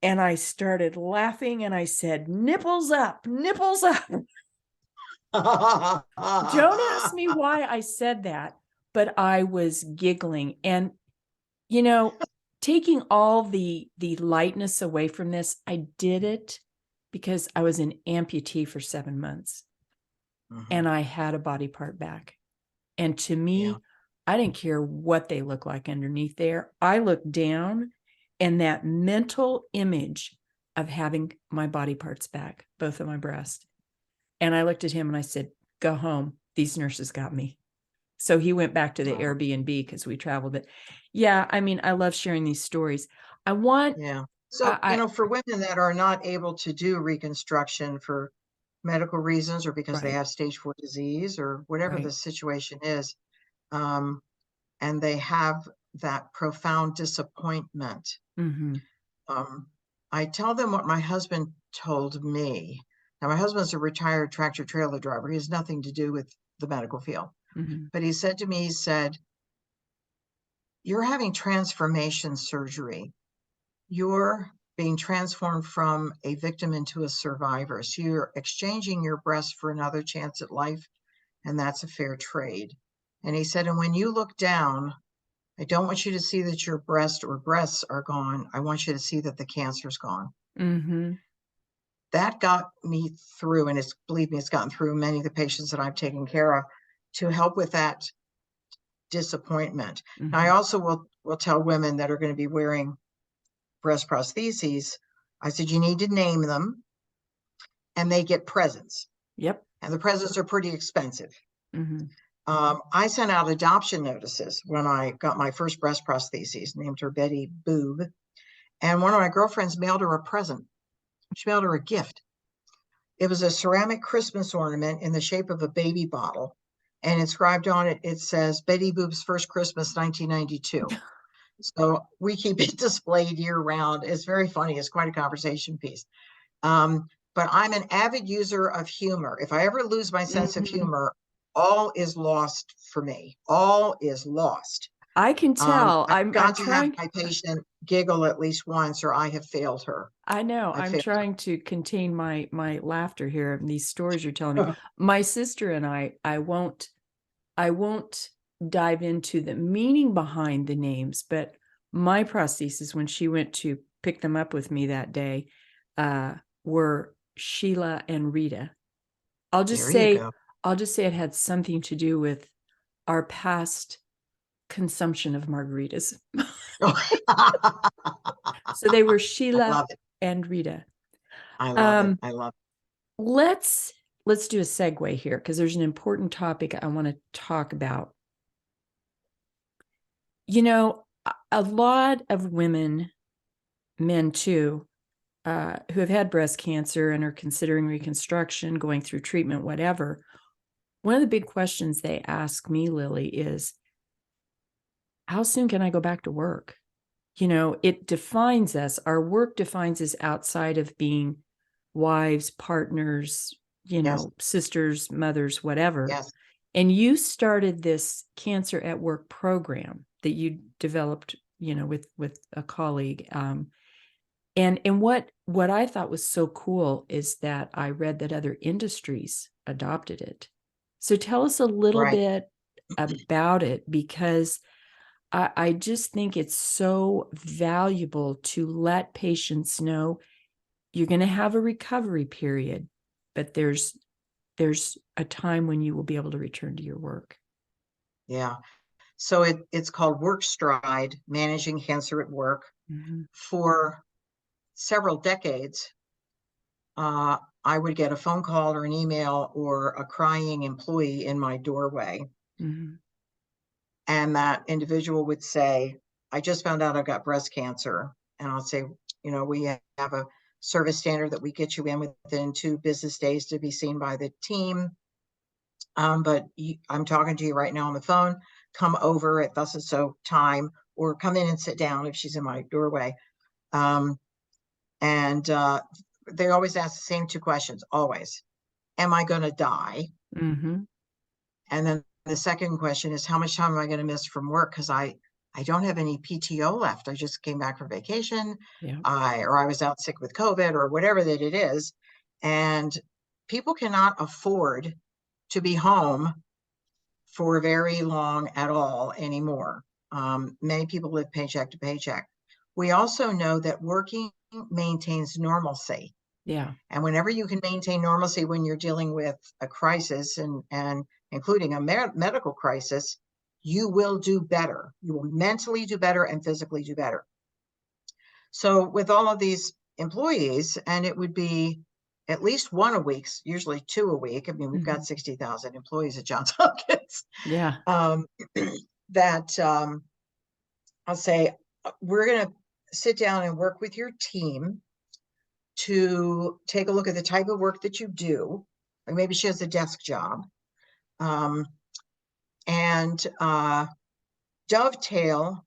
and I started laughing and I said, nipples up, nipples up. Don't ask me why I said that, but I was giggling. And, you know, taking all the lightness away from this, I did it because I was an amputee for 7 months and I had a body part back. And to Yeah. me, I didn't care what they look like underneath there. I looked down and that mental image of having my body parts back, both of my breasts. And I looked at him and I said, go home. These nurses got me. So he went back to the Airbnb because we traveled. But yeah, I mean, I love sharing these stories. I want, Yeah. So, you know, for women that are not able to do reconstruction for medical reasons or because they right, have stage 4 disease or whatever the right. situation is, and they have that profound disappointment, Mm-hmm, I tell them what my husband told me. Now, my husband's a retired tractor trailer driver. He has nothing to do with the medical field. mm-hmm, But he said to me, he said, you're having transformation surgery. You're being transformed from a victim into a survivor. So you're exchanging your breast for another chance at life, and that's a fair trade. And he said, and when you look down, I don't want you to see that your breast or breasts are gone. I want you to see that the cancer's gone. mm-hmm. That got me through, and it's, believe me, it's gotten through many of the patients that I've taken care of to help with that disappointment. Mm-hmm. Now, I also will tell women that are going to be wearing breast prostheses, I said, you need to name them and they get presents. Yep. And the presents are pretty expensive. Mm-hmm. I sent out adoption notices when I got my first breast prosthesis, named her Betty Boob. And one of my girlfriends mailed her a present. She mailed her a gift. It was a ceramic Christmas ornament in the shape of a baby bottle. And inscribed on it, it says, Betty Boob's first Christmas, 1992. So we keep it displayed year round. It's very funny. It's quite a conversation piece. But I'm an avid user of humor. If I ever lose my sense of humor, all is lost for me. All is lost. I can tell. I've got to have trying. my patient giggle at least once, or I have failed her. I know. I'm trying to contain my laughter here of these stories you're telling me. My sister and I won't dive into the meaning behind the names, but my prosthesis, when she went to pick them up with me that day, were Sheila and Rita. I'll just say it had something to do with our past consumption of margaritas. So they were Sheila and Rita. I love it. I love it. Let's do a segue here, because there's an important topic I want to talk about. You know, a lot of women, men too, who have had breast cancer and are considering reconstruction, going through treatment, whatever, one of the big questions they ask me, Lillie, is, how soon can I go back to work? You know, it defines us. Our work defines us outside of being wives, partners, you know, sisters, mothers, whatever. Yes. And you started this Cancer at Work program that you developed, you know, with a colleague. And what I thought was so cool is that I read that other industries adopted it. So tell us a little bit about it, because I just think it's so valuable to let patients know you're going to have a recovery period, but there's a time when you will be able to return to your work. Yeah. So it's called Work Stride, Managing Cancer at Work. Mm-hmm. For several decades, I would get a phone call or an email or a crying employee in my doorway. Mm-hmm. And that individual would say, I just found out I've got breast cancer. And I'll say, you know, we have a service standard that we get you in within 2 business days to be seen by the team. But I'm talking to you right now on the phone. Come over at thus and so time, or come in and sit down if she's in my doorway. And they always ask the same 2 questions, always. Am I going to die? Mm-hmm. And then the second question is, how much time am I going to miss from work? Because I don't have any PTO left. I just came back from vacation. Yeah. Or I was out sick with COVID or whatever that it is. And people cannot afford to be home for very long at all anymore. Many people live paycheck to paycheck. We also know that working maintains normalcy. Yeah. And whenever you can maintain normalcy when you're dealing with a crisis and including a medical crisis, you will do better. You will mentally do better and physically do better. So with all of these employees, and it would be at least 1 a week, usually 2 a week. I mean, we've got 60,000 employees at Johns Hopkins. Yeah. I'll say, we're going to sit down and work with your team to take a look at the type of work that you do. Like maybe she has a desk job. And dovetail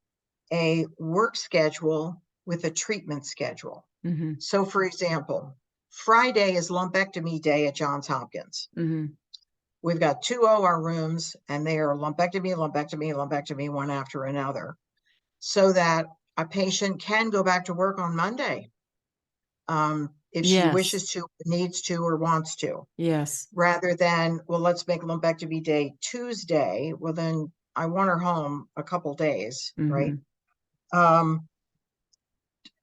a work schedule with a treatment schedule. Mm-hmm. So for example, Friday is lumpectomy day at Johns Hopkins. Mm-hmm. We've got 2 OR rooms, and they are lumpectomy, lumpectomy, lumpectomy, one after another, so that a patient can go back to work on Monday if she wishes to, needs to, or wants to. Yes. Rather than, well, let's make lumpectomy day Tuesday. Well, then I want her home a couple days, right?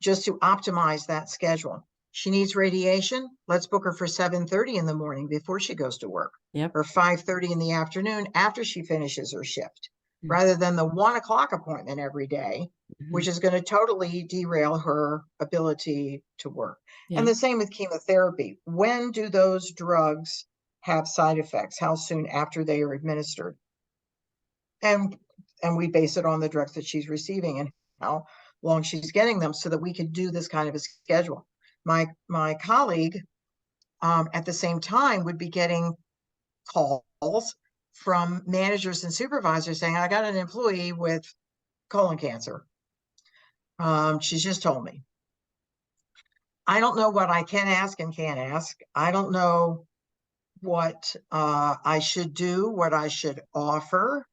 Just to optimize that schedule. She needs radiation. Let's book her for 7:30 in the morning before she goes to work. Yep. Or 5:30 in the afternoon after she finishes her shift, rather than the 1 o'clock appointment every day, which is going to totally derail her ability to work. Yeah. And the same with chemotherapy. When do those drugs have side effects? How soon after they are administered? and we base it on the drugs that she's receiving and how long she's getting them, so that we could do this kind of a schedule. My colleague at the same time would be getting calls from managers and supervisors saying, I got an employee with colon cancer. She's just told me. I don't know what I can ask and can't ask. I don't know what I should do, what I should offer.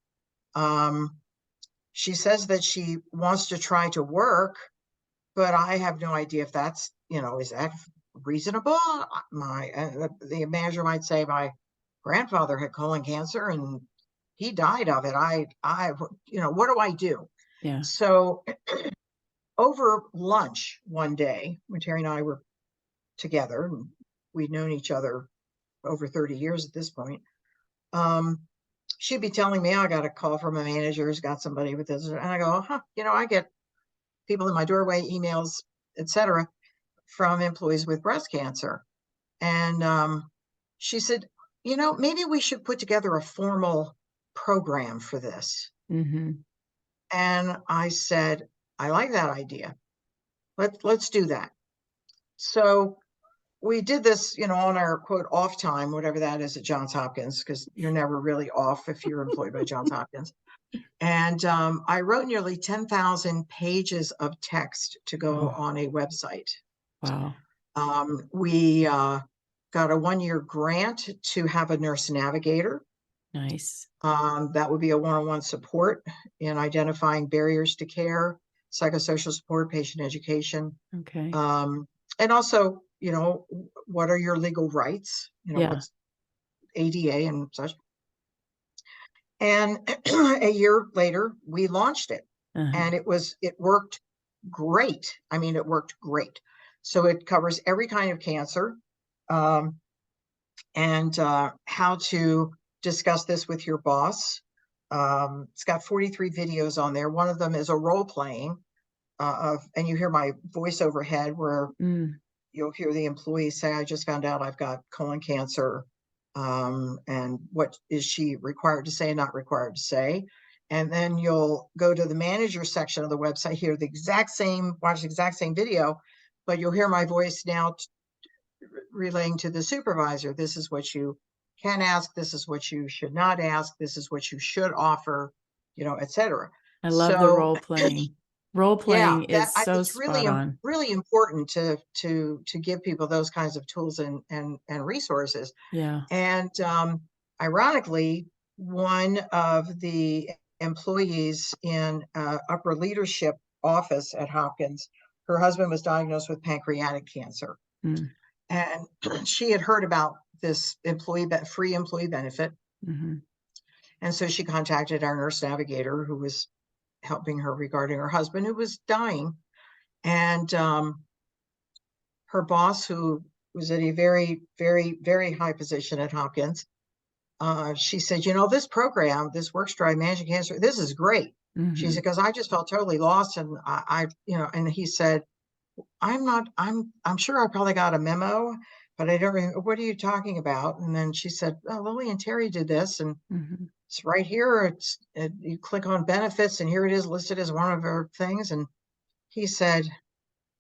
She says that she wants to try to work, but I have no idea if that's, is that reasonable? The manager might say, my grandfather had colon cancer and he died of it. What do I do? Yeah. So over lunch one day, when Terry and I were together, and we'd known each other over 30 years at this point, she'd be telling me, I got a call from a manager who's got somebody with this. And I go, I get people in my doorway, emails, etc., from employees with breast cancer. And she said, maybe we should put together a formal program for this. Mm-hmm. And I said, I like that idea. Let's do that. So we did this, on our quote off time, whatever that is at Johns Hopkins, because you're never really off if you're employed by Johns Hopkins. And I wrote nearly 10,000 pages of text to go on a website. Wow. We got a 1-year grant to have a nurse navigator. Nice. That would be a one-on-one support in identifying barriers to care, psychosocial support, patient education. Okay. And also, what are your legal rights? What's ADA and such. And a year later, we launched it, and it worked great. I mean, it worked great. So it covers every kind of cancer, and how to discuss this with your boss. It's got 43 videos on there. One of them is a role playing and you hear my voice overhead where you'll hear the employee say, I just found out I've got colon cancer. And what is she required to say and not required to say? And then you'll go to the manager section of the website, hear watch the exact same video, but you'll hear my voice now relaying to the supervisor, this is what you can ask, this is what you should not ask, this is what you should offer, etc. I love the role playing. Role playing is so it's really spot on. Really important to give people those kinds of tools and resources. Yeah. And ironically, one of the employees in upper leadership office at Hopkins, her husband was diagnosed with pancreatic cancer. And she had heard about this free employee benefit. And so she contacted our nurse navigator, who was helping her regarding her husband, who was dying. And her boss, who was at a very, very, very high position at Hopkins, she said, this program, this Work Strive Managing Cancer, this is great. She said, because I just felt totally lost. And and he said, I'm sure I probably got a memo, but I don't remember, what are you talking about? And then she said, oh, Lillie and Terry did this. And it's right here. You click on benefits and here it is listed as one of our things. And he said,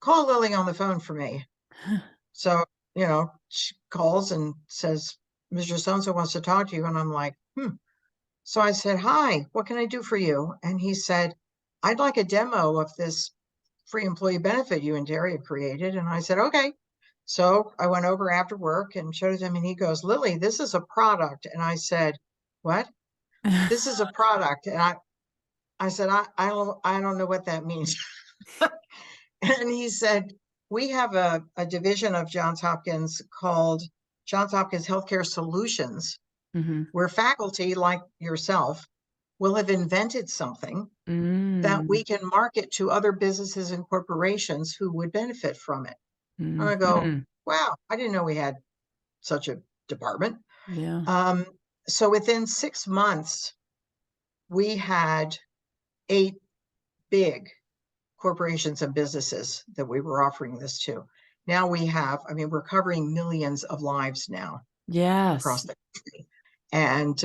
call Lillie on the phone for me. So, she calls and says, Mr. So-and-so wants to talk to you. And I'm like, So I said, hi, what can I do for you? And he said, I'd like a demo of this free employee benefit you and Terry have created. And I said, okay. So I went over after work and showed it to him, and he goes, Lillie, this is a product. And I said, what? This is a product. And I said, I don't know what that means. And he said, we have a division of Johns Hopkins called Johns Hopkins Healthcare Solutions, where faculty like yourself will have invented something that we can market to other businesses and corporations who would benefit from it. And I go, wow, I didn't know we had such a department. Yeah. So within 6 months, we had 8 big corporations and businesses that we were offering this to. Now we have, we're covering millions of lives now. Yes. Across the country. And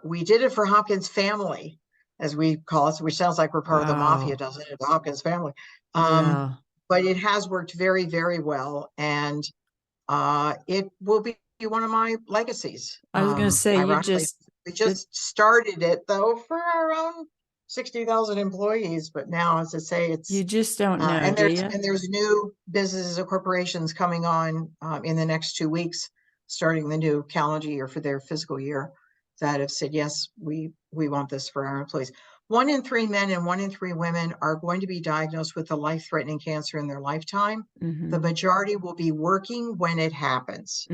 We did it for Hopkins family, as we call it, which sounds like we're part of the mafia, Wow. doesn't it? The Hopkins family. Yeah. But it has worked very, very well, and it will be one of my legacies. I was going to say, Ironically, we it, just started it though for our own 60,000 employees, but now, as I say, you it's just don't know, do you? there's new businesses or corporations coming on in the next 2 weeks, starting the new calendar year for their fiscal year, that have said, yes, we want this for our employees. 1 in 3 men and 1 in 3 women are going to be diagnosed with a life-threatening cancer in their lifetime. The majority will be working when it happens.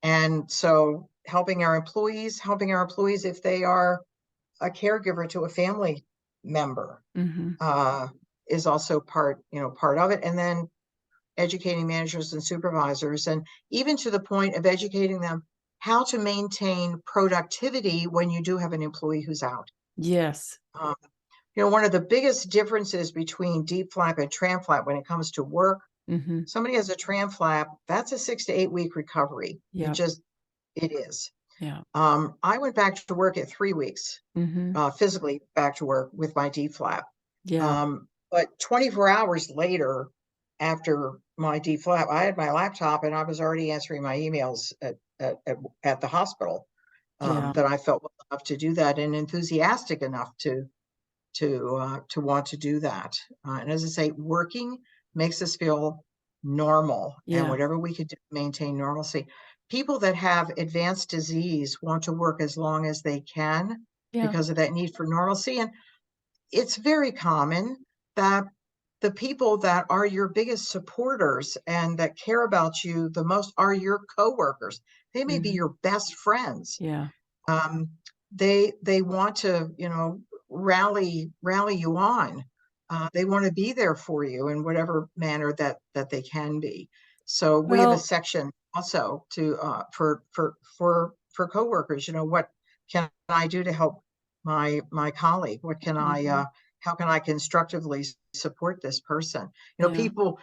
And so helping our employees if they are a caregiver to a family member is also part of it. And then educating managers and supervisors, and even to the point of educating them how to maintain productivity when you do have an employee who's out. Yes. One of the biggest differences between DIEP flap and tram flap when it comes to work, somebody has a tram flap, that's a 6 to 8 week recovery. Yep. It is. Yeah. I went back to work at 3 weeks, physically back to work with my DIEP flap. Yeah. But 24 hours later, after my DIEP flap, I had my laptop and I was already answering my emails at the hospital. Yeah. That I felt well enough to do that and enthusiastic enough to want to do that. And as I say, working makes us feel normal, and Yeah. whatever we could do to maintain normalcy. People that have advanced disease want to work as long as they can Yeah. because of that need for normalcy. And it's very common that the people that are your biggest supporters and that care about you the most are your coworkers. They may be your best friends. Yeah. They want to, rally you on. They want to be there for you in whatever manner that they can be. So we have a Well, section also to for coworkers. What can I do to help my colleague? What can I how can I constructively support this person? yeah. People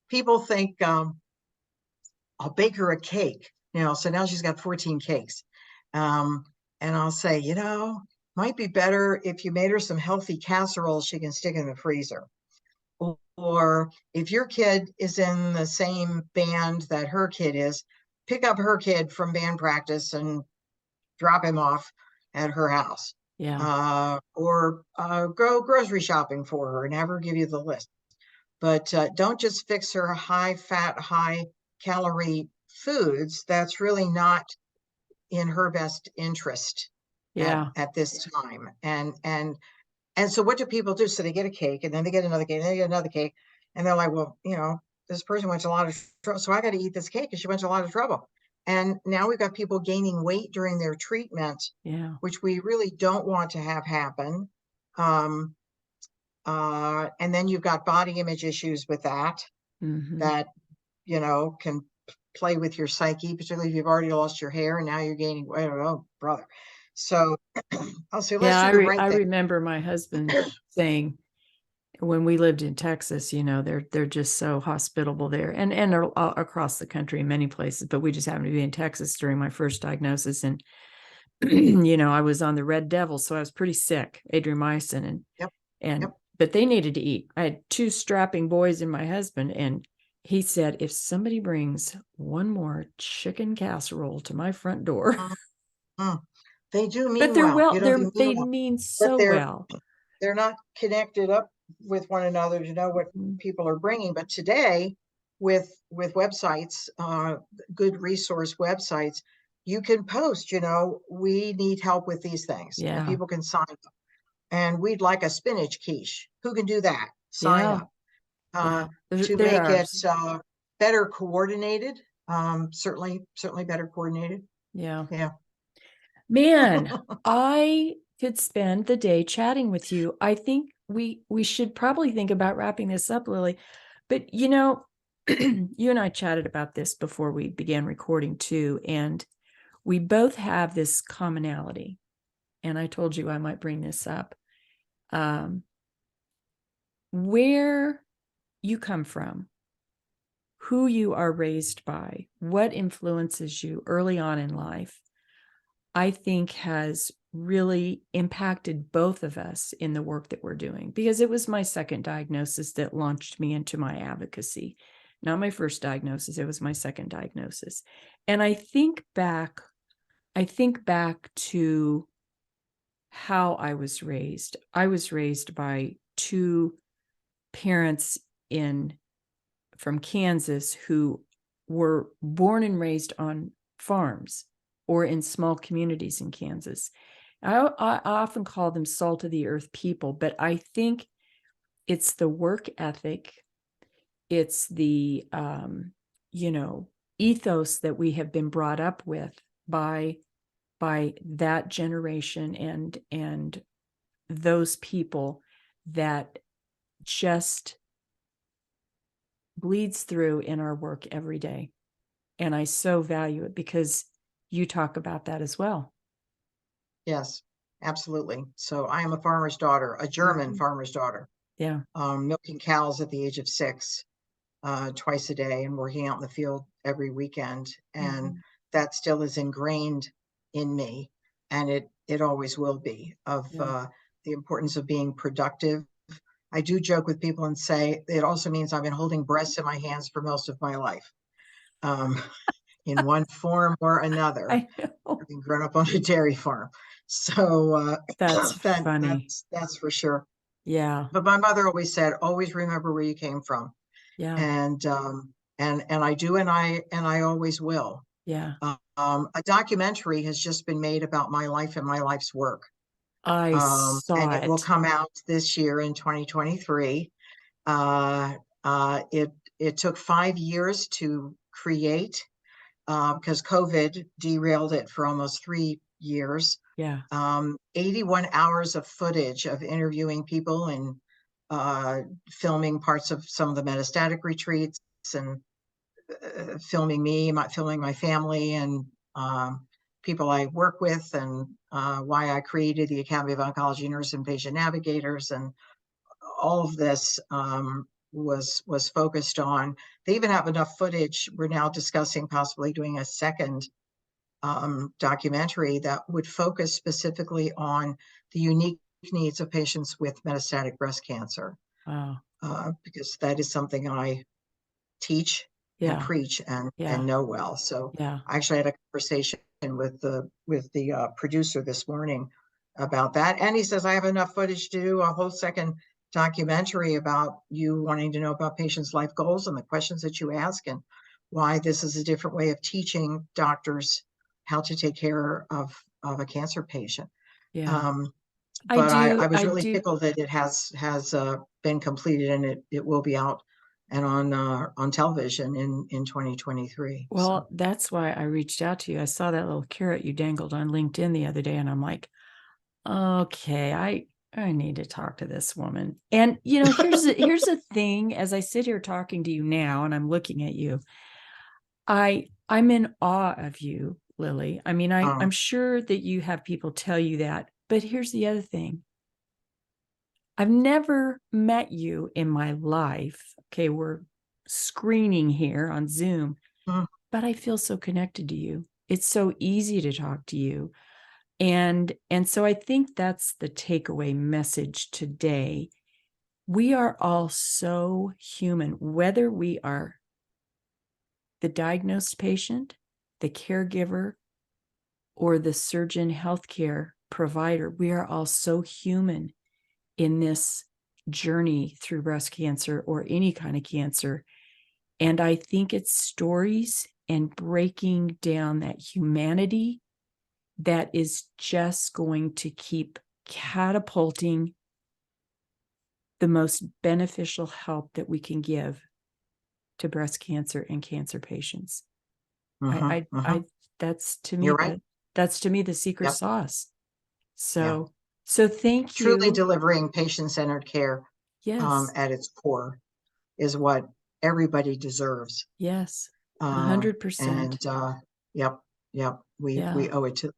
people think I'll bake her a cake. So now she's got 14 cakes. And I'll say, might be better if you made her some healthy casseroles she can stick in the freezer. Or if your kid is in the same band that her kid is, pick up her kid from band practice and drop him off at her house. Yeah. Or go grocery shopping for her and have her give you the list. But don't just fix her high fat, high calorie foods. That's really not in her best interest Yeah. at this time. And so what do people do? So they get a cake and then they get another cake and they get another cake. And they're like, well, this person went to a lot of trouble, so I got to eat this cake because she went to a lot of trouble. And now we've got people gaining weight during their treatment, Yeah. which we really don't want to have happen. And then you've got body image issues with that can play with your psyche, particularly if you've already lost your hair and now you're gaining weight. Oh, brother. So I'll say, let's Yeah. do the right I thing. remember my husband saying, when we lived in Texas, they're just so hospitable there, and across the country in many places. But we just happened to be in Texas during my first diagnosis, and I was on the Red Devil, so I was pretty sick, adriamycin, and but they needed to eat. I had 2 strapping boys and my husband, and he said, if somebody brings one more chicken casserole to my front door, they do mean but they're well. they mean so well. They're not connected up with one another to know what people are bringing. But today, with websites, good resource websites, you can post, we need help with these things. Yeah. And people can sign up. And we'd like a spinach quiche. Who can do that? Sign up. To make it better coordinated. Certainly better coordinated. Yeah. Yeah. Man, I could spend the day chatting with you. I think we should probably think about wrapping this up, Lillie. But you and I chatted about this before we began recording too, and we both have this commonality. And I told you I might bring this up. Where you come from, who you are raised by, what influences you early on in life, I think has really impacted both of us in the work that we're doing, because it was my second diagnosis that launched me into my advocacy. Not my first diagnosis, it was my second diagnosis. And I think back to how I was raised. I was raised by two parents from Kansas who were born and raised on farms or in small communities in Kansas. I often call them salt of the earth people, but I think it's the work ethic, it's the ethos that we have been brought up with by that generation and those people that just bleeds through in our work every day. And I so value it because you talk about that as well. Yes, absolutely. So I am a farmer's daughter, a German farmer's daughter. Yeah. Milking cows at the age of 6, twice a day, and working out in the field every weekend. And that still is ingrained in me, and it always will be, of the importance of being productive. I do joke with people and say it also means I've been holding breasts in my hands for most of my life, in one form or another, I know. having grown up on a dairy farm. So That's funny. that's for sure. Yeah. But my mother always said, always remember where you came from. Yeah. And I do, and I always will. Yeah. A documentary has just been made about my life and my life's work. I saw And it will it. come out this year in 2023. It took 5 years to create, because COVID derailed it for almost 3 years. Yeah. 81 hours of footage of interviewing people and filming parts of some of the metastatic retreats, and filming my family, and people I work with, and why I created the Academy of Oncology Nurse and Patient Navigators. And all of this was focused on. They even have enough footage. We're now discussing possibly doing a second documentary that would focus specifically on the unique needs of patients with metastatic breast cancer. Wow. Because that is something I teach and preach and know well. So I actually had a conversation with the producer this morning about that, and he says I have enough footage to do a whole second documentary about you wanting to know about patients' life goals and the questions that you ask, and why this is a different way of teaching doctors how to take care of a cancer patient. But I was really tickled that it has been completed, and it will be out and on television in 2023. Well, that's why I reached out to you. I saw that little carrot you dangled on LinkedIn the other day, and I'm like, okay, I need to talk to this woman. And here's the thing. As I sit here talking to you now, and I'm looking at you, I'm in awe of you, Lillie. I mean, I'm sure that you have people tell you that, but here's the other thing. I've never met you in my life. Okay, we're screening here on Zoom, but I feel so connected to you. It's so easy to talk to you. And so I think that's the takeaway message today. We are all so human, whether we are the diagnosed patient, the caregiver, or the surgeon healthcare provider. We are all so human in this journey through breast cancer or any kind of cancer. And I think it's stories and breaking down that humanity that is just going to keep catapulting the most beneficial help that we can give to breast cancer and cancer patients. That's to me, that's to me the secret sauce. So thank you. Truly delivering patient-centered care, at its core, is what everybody deserves. Yes, 100%. And we owe it to.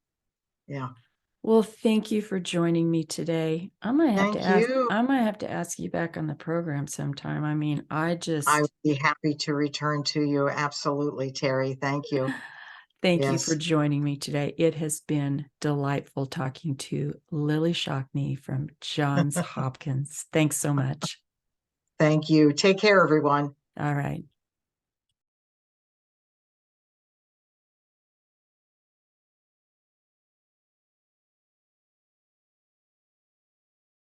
Well, thank you for joining me today. I might have to ask you back on the program sometime. I mean, I would be happy to return to you. Absolutely, Terry. Thank you. Thank you Yes. for joining me today. It has been delightful talking to Lillie Shockney from Johns Hopkins. Thanks so much. Thank you. Take care, everyone. All right.